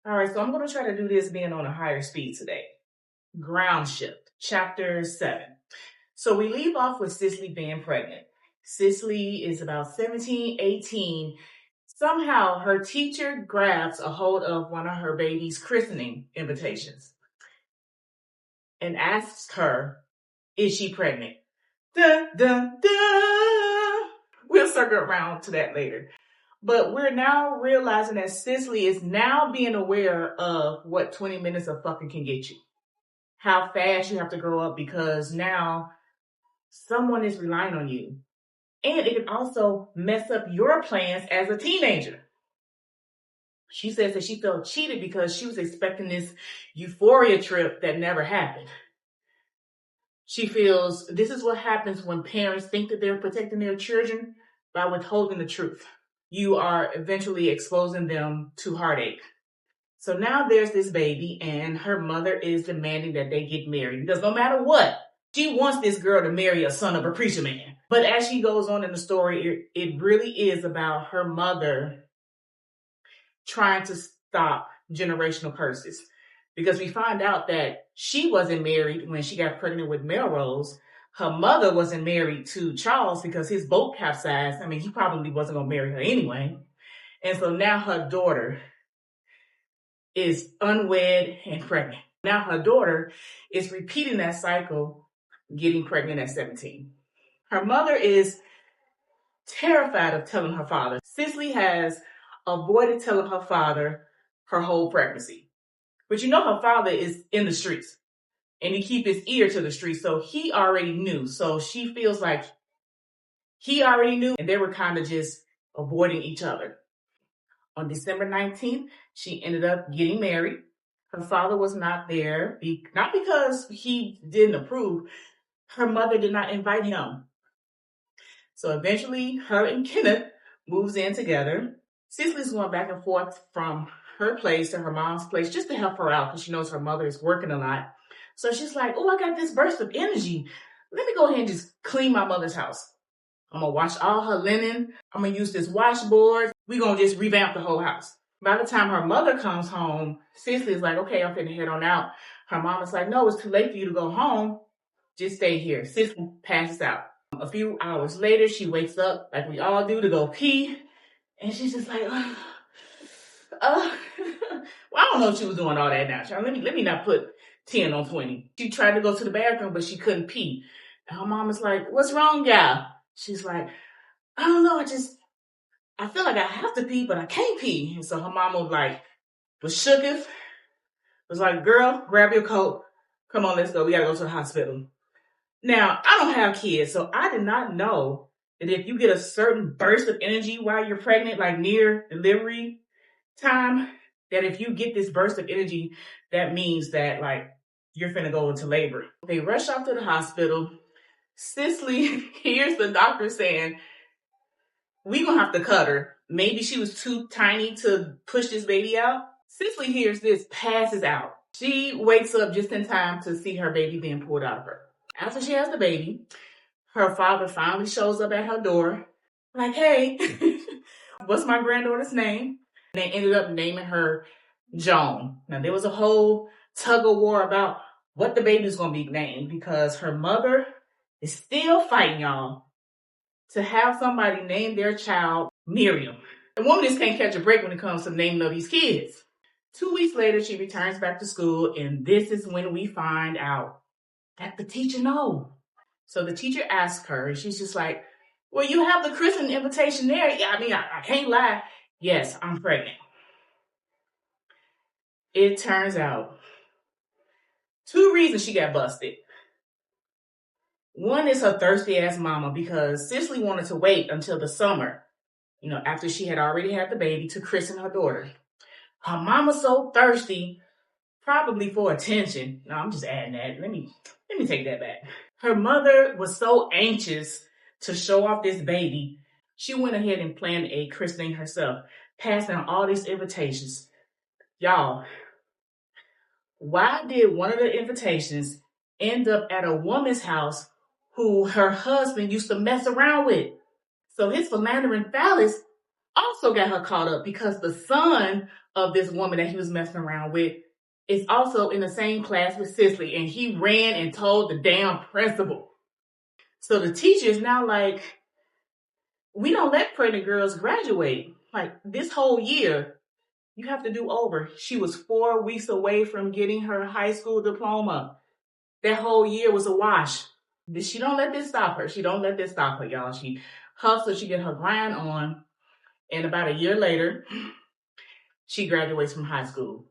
All right, so I'm going to try to do this being on a higher speed today. Ground shift, chapter 7. So we leave off with Cicely being pregnant. Cicely is about 17, 18. Somehow her teacher grabs a hold of one of her baby's christening invitations and asks her, is she pregnant? Dun, dun, dun. We'll circle around to that later. But we're now realizing that Cicely is now being aware of what 20 minutes of fucking can get you. How fast you have to grow up because now someone is relying on you. And it can also mess up your plans as a teenager. She says that she felt cheated because she was expecting this euphoria trip that never happened. She feels this is what happens when parents think that they're protecting their children by withholding the truth. You are eventually exposing them to heartache. So now there's this baby and her mother is demanding that they get married because no matter what, she wants this girl to marry a son of a preacher man. But as she goes on in the story, it really is about her mother trying to stop generational curses. Because we find out that she wasn't married when she got pregnant with Melrose. Her mother wasn't married to Charles because his boat capsized. I mean, he probably wasn't going to marry her anyway. And so now her daughter is unwed and pregnant. Now her daughter is repeating that cycle, getting pregnant at 17. Her mother is terrified of telling her father. Cicely has avoided telling her father her whole pregnancy. But you know her father is in the streets. And he keep his ear to the street, so he already knew. So she feels like he already knew, and they were kind of just avoiding each other. On December 19th, she ended up getting married. Her father was not there, not because he didn't approve. Her mother did not invite him. So eventually, her and Kenneth moves in together. Cicely's going back and forth from her place to her mom's place just to help her out because she knows her mother is working a lot. So she's like, oh, I got this burst of energy. Let me go ahead and just clean my mother's house. I'm going to wash all her linen. I'm going to use this washboard. We're going to just revamp the whole house. By the time her mother comes home, Cicely's like, okay, I'm finna head on out. Her mom is like, no, it's too late for you to go home. Just stay here. Cicely passes out. A few hours later, she wakes up like we all do to go pee. And she's just like, well, I don't know if she was doing all that now. Let me not put 10 on 20. She tried to go to the bathroom, but she couldn't pee. And her mom is like, what's wrong, gal? She's like, I don't know. I feel like I have to pee, but I can't pee. And so her mom was shooketh. Was like, girl, grab your coat. Come on, let's go. We got to go to the hospital. Now, I don't have kids, so I did not know that if you get a certain burst of energy while you're pregnant, like near delivery time, that if you get this burst of energy, that means that you're finna go into labor. They rush off to the hospital. Cicely hears the doctor saying, we gonna have to cut her. Maybe she was too tiny to push this baby out. Cicely hears this, passes out. She wakes up just in time to see her baby being pulled out of her. After she has the baby, her father finally shows up at her door. Like, hey, what's my granddaughter's name? And they ended up naming her Joan. Now, there was a whole tug of war about what the baby's going to be named because her mother is still fighting, y'all, to have somebody name their child Miriam. The woman just can't catch a break when it comes to naming of these kids. 2 weeks later, she returns back to school, and this is when we find out that the teacher knows. So the teacher asks her, and she's just like, well, you have the christening invitation there. Yeah, I mean, I can't lie. Yes, I'm pregnant. It turns out 2 reasons she got busted. One is her thirsty ass mama because Cicely wanted to wait until the summer, after she had already had the baby to christen her daughter. Her mama's so thirsty, probably for attention. No, I'm just adding that. Let me take that back. Her mother was so anxious to show off this baby, she went ahead and planned a christening herself, passing out all these invitations. Y'all, why did one of the invitations end up at a woman's house who her husband used to mess around with? So his philandering phallus also got her caught up because the son of this woman that he was messing around with is also in the same class with Cicely, and he ran and told the damn principal. So the teacher is now like, we don't let pregnant girls graduate. Like, this whole year, you have to do over. She was 4 weeks away from getting her high school diploma. That whole year was a wash. She don't let this stop her. She don't let this stop her, y'all. She hustles, she get her grind on. And about a year later, she graduates from high school.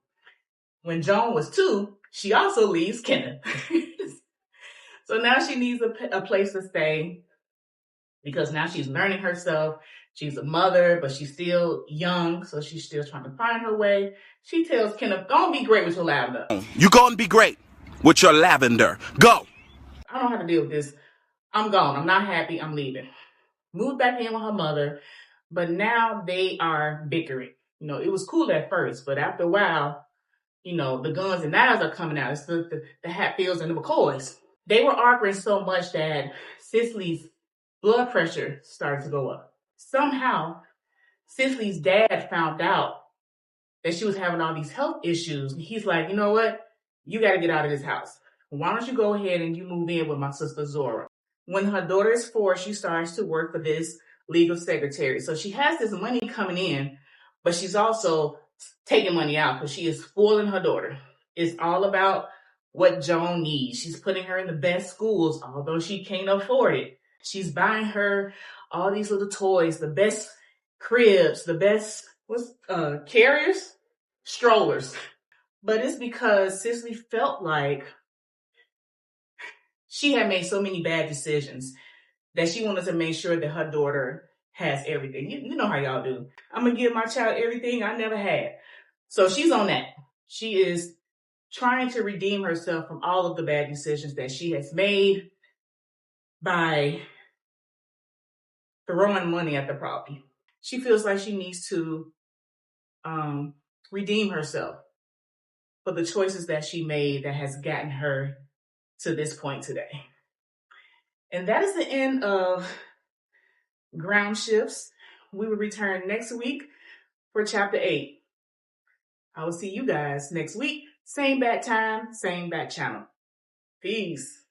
When Joan was 2, she also leaves Kenneth. So now she needs a place to stay because now she's learning herself. She's a mother, but she's still young, so she's still trying to find her way. She tells Kenneth, go and be great with your lavender. You go and be great with your lavender. Go. I don't have to deal with this. I'm gone. I'm not happy. I'm leaving. Moved back in with her mother, but now they are bickering. You know, it was cool at first, but after a while, you know, the guns and knives are coming out. It's the Hatfields and the McCoys. They were arguing so much that Cicely's blood pressure started to go up. Somehow, Cicely's dad found out that she was having all these health issues. And he's like, you know what? You got to get out of this house. Why don't you go ahead and you move in with my sister Zora? When her daughter is 4, she starts to work for this legal secretary. So she has this money coming in, but she's also taking money out because she is spoiling her daughter. It's all about what Joan needs. She's putting her in the best schools, although she can't afford it. She's buying her all these little toys, the best cribs, the best carriers, strollers. But it's because Cicely felt like she had made so many bad decisions that she wanted to make sure that her daughter has everything. You know how y'all do. I'm going to give my child everything I never had. So she's on that. She is trying to redeem herself from all of the bad decisions that she has made by throwing money at the property. She feels like she needs to redeem herself for the choices that she made that has gotten her to this point today. And that is the end of Ground Shifts. We will return next week for chapter 8. I will see you guys next week. Same bat time, same bat channel. Peace.